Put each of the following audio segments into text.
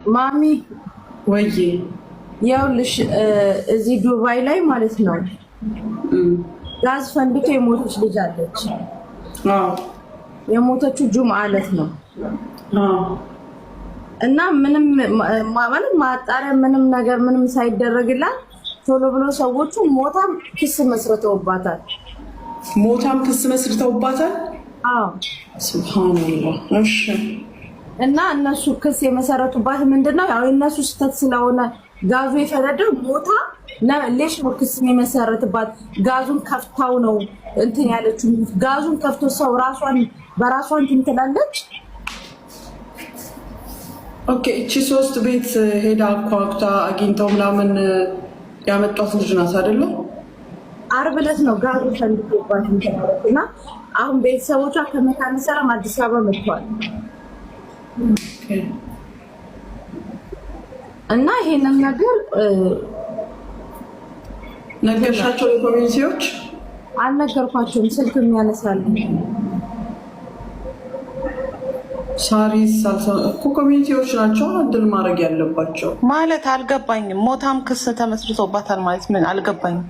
ማሚ ወይ ያውልሽ እዚህ ዱባይ ላይ ማለት ነው ጋዝ ፈንድቶ የሞተች ልጅ አለች። የሞተችው ጁምዓ ዕለት ነው። እና ምንም ማለት ማጣሪያ ምንም ሳይደረግላት ቶሎ ብሎ ሰዎቹ ሞታም ክስ መስርተውባታል። አዎ ሱብሃንአላህ። እሺ። እና እነሱ ክስ የመሰረቱባት ምንድነው? ያው እነሱ ስተት ስለሆነ ጋዙ የፈነደው ሞታ ለሌሽ ነው ክስ የመሰረትባት። ጋዙን ከፍታው ነው እንትን ያለችው። ጋዙን ከፍቶ ሰው በራሷን ትላለች። ኦኬ። እቺ ሶስት ቤት ሄዳ አቋቁታ አግኝተው ምናምን ያመጣት ልጅ ናት አይደለ? ዓርብ ዕለት ነው ጋዙ ፈንድቶባት እና አሁን ቤተሰቦቿ ከመካነ ሰላም አዲስ አበባ መጥተዋል። እና ይሄንን ነገር ነገርሻቸው? ለኮሚኒቲዎች አልነገርኳቸውም። ስልክ የሚያነሳልኝ ሳሪስ እኮ ኮሚኒቲዎች ናቸው እንድል ማድረግ ያለባቸው ማለት አልገባኝም። ሞታም ክስ ተመስርቶባታል ማለት ምን አልገባኝም።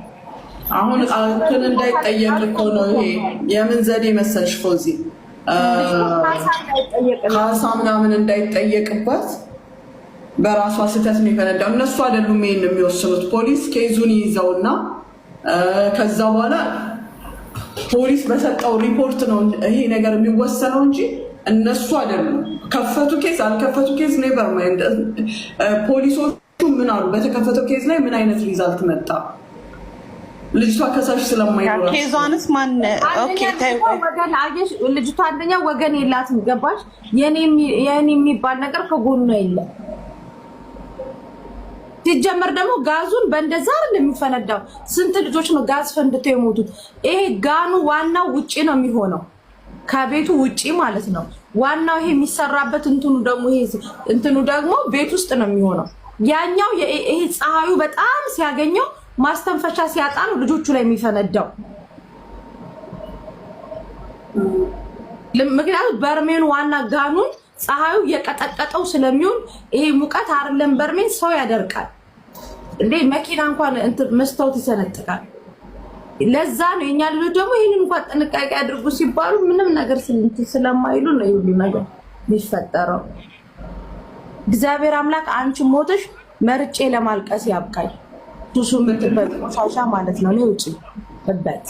አሁን እንትን እንዳይጠየቅ እኮ ነው። ይሄ የምን ዘዴ መሰልሽ? ፎዚ ካሳ ምናምን እንዳይጠየቅባት በራሷ ስህተት ነው የፈነዳው። እነሱ አይደሉም ይሄን የሚወስኑት። ፖሊስ ኬዙን ይይዘውና ከዛ በኋላ ፖሊስ በሰጠው ሪፖርት ነው ይሄ ነገር የሚወሰነው እንጂ እነሱ አይደሉም። ከፈቱ ኬዝ አልከፈቱ ኬዝ ኔቨር ማይንድ። ፖሊሶቹ ምን አሉ? በተከፈተው ኬዝ ላይ ምን አይነት ሪዛልት መጣ? ልጅቷ ከሳሽ ስለማይኖር ኬዟንስ ማን ኦኬ ታዩ ወገን አየሽ፣ ልጅቷ አንደኛ ወገን የላትም። ገባሽ? የኔ የሚባል ነገር ከጎኑ የለም። ሲጀመር ደግሞ ጋዙን በእንደዛ አይደል የሚፈነዳው። ስንት ልጆች ነው ጋዝ ፈንድተው የሞቱት? ይሄ ጋኑ ዋናው ውጪ ነው የሚሆነው፣ ከቤቱ ውጪ ማለት ነው። ዋናው ይሄ የሚሰራበት እንትኑ ደግሞ ቤት ውስጥ ነው የሚሆነው። ያኛው ይሄ ፀሐዩ በጣም ሲያገኘው ማስተንፈሻ ሲያጣ ነው ልጆቹ ላይ የሚፈነዳው። ምክንያቱም በርሜኑ ዋና ጋኑን ፀሐዩ የቀጠቀጠው ስለሚሆን ይሄ ሙቀት አይደለም በርሜን ሰው ያደርቃል እንዴ! መኪና እንኳን መስታወት ይሰነጥቃል። ለዛ ነው የኛ ልጆች ደግሞ ይሄንን እንኳን ጥንቃቄ አድርጉ ሲባሉ ምንም ነገር ስለማይሉ ነው ይሁሉ ነገር የሚፈጠረው። እግዚአብሔር አምላክ አንቺ ሞተሽ መርጬ ለማልቀስ ያብቃኝ። ሱሱ የምትበል ቆሻሻ ማለት ነው። ነው ውጪ እበት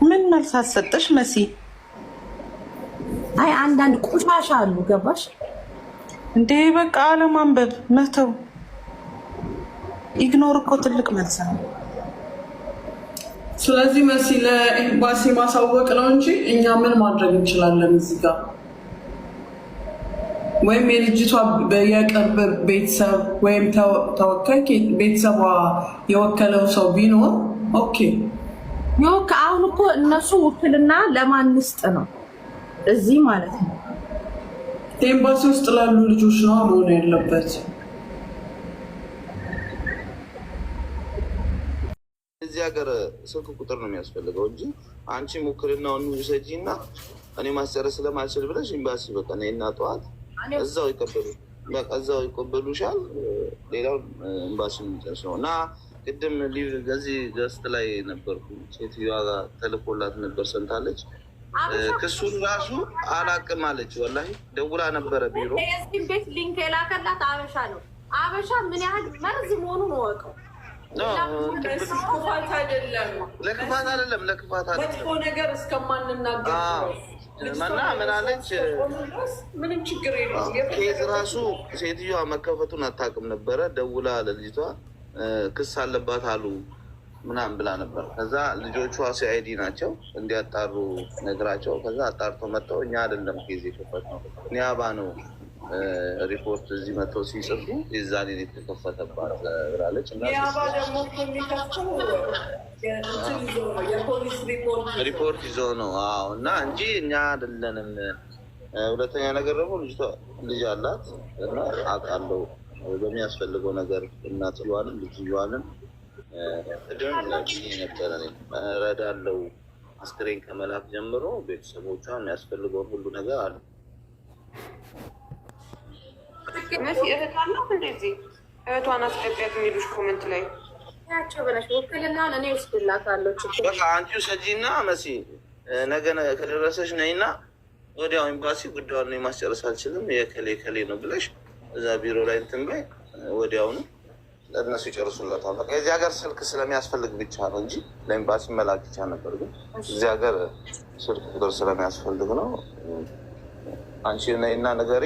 ምን መልስ አሰጠሽ መሲ? አይ አንዳንድ ቆሻሻ አሉ። ገባሽ እንዴ? በቃ አለማንበብ መተው ኢግኖር እኮ ትልቅ መልስ ነው። ስለዚህ መሲ ለኤምባሲ ማሳወቅ ነው እንጂ እኛ ምን ማድረግ እንችላለን እዚህ ጋር? ወይም የልጅቷ የቅርብ ቤተሰብ ወይም ተወካይ ቤተሰቧ የወከለው ሰው ቢኖር ኦኬ። አሁን እኮ እነሱ ውክልና ለማን ውስጥ ነው? እዚህ ማለት ነው ኤምባሲ ውስጥ ላሉ ልጆች ነው መሆን ያለበት። እዚህ ሀገር ስልክ ቁጥር ነው የሚያስፈልገው እንጂ አንቺ ውክልናውን ውሰጂ እና እኔ ማሰረ ስለማልችል ብለሽ ኤምባሲ በቃ ነይና ጠዋት እዛው ይቀበሉሻል። ሌላው ኤምባሲ የሚጨርስ ነው። እና ቅድም እዚህ ገስት ላይ ነበርኩ። ሴትዮዋ ጋር ተልኮላት ነበር፣ ሰምታለች። ክሱን ራሱ አላቅም አለች። ወላሂ ደውላ ነበረ ቢሮ። የዚህ ቤት ሊንክ የላከላት አበሻ ነው። አበሻ ምን ያህል መርዝ መሆኑን ወቀው። ለክፋት አይደለም መጥፎ ነገር እስከማንናገር እና ምን አለች? ምንም ችግር የለም። ኬዝ ራሱ ሴትዮዋ መከፈቱን አታውቅም ነበረ። ደውላ ለልጅቷ ክስ አለባት አሉ ምናምን ብላ ነበር። ከዛ ልጆቿ ሲአይዲ ናቸው እንዲያጣሩ ነግራቸው፣ ከዛ አጣርተው መጥተው እኛ አይደለም ኬዝ የከፈትነው ኒያባ ነው ሪፖርት እዚህ መጥተው ሲጽፉ የዛኔ የተከፈተባት ብላለች። ኒያባ ደግሞ የሚከፍተው የፖሊስ ሪፖርት ይዞ ነው። አዎ። እና እንጂ እኛ አይደለንም። ሁለተኛ ነገር ደግሞ ልጅቷ ልጅ አላት እና አውቃለሁ በሚያስፈልገው ነገር እናጥሏንም ልጅዋንም እደም ነበረ እረዳለሁ አስክሬን ከመላክ ጀምሮ ቤተሰቦቿ የሚያስፈልገውን ሁሉ ነገር አለ። መሲ እህት አላት እንደዚህ እህቷን አስገቢያት የሚሉሽ ኮመንት ላይ ያቸው በላሽ ወክልናን እኔ ወስድላታለሁ። በቃ አንቺ ውሰጂና መሲ ነገ ከደረሰሽ ነይና ወዲያው ኤምባሲ ጉዳዩን ማስጨረስ አልችልም የከሌ ከሌ ነው ብለሽ እዛ ቢሮ ላይ እንትን በይ፣ ወዲያውኑ ለእነሱ ይጨርሱላታል። በቃ የዚህ ሀገር ስልክ ስለሚያስፈልግ ብቻ ነው እንጂ ለኤምባሲ መላክ ብቻ ነበር። ግን እዚህ ሀገር ስልክ ቁጥር ስለሚያስፈልግ ነው። አንቺ ነይና ነገሪ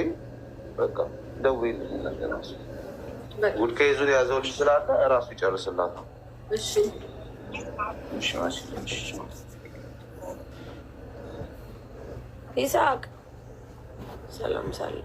በቃ ደውዪልኝ። ነገር ውድ ከይዙን የያዘው ልጅ ስላለ እራሱ ይጨርስላታል። እሺ ይስሐቅ ሰላም ሳለ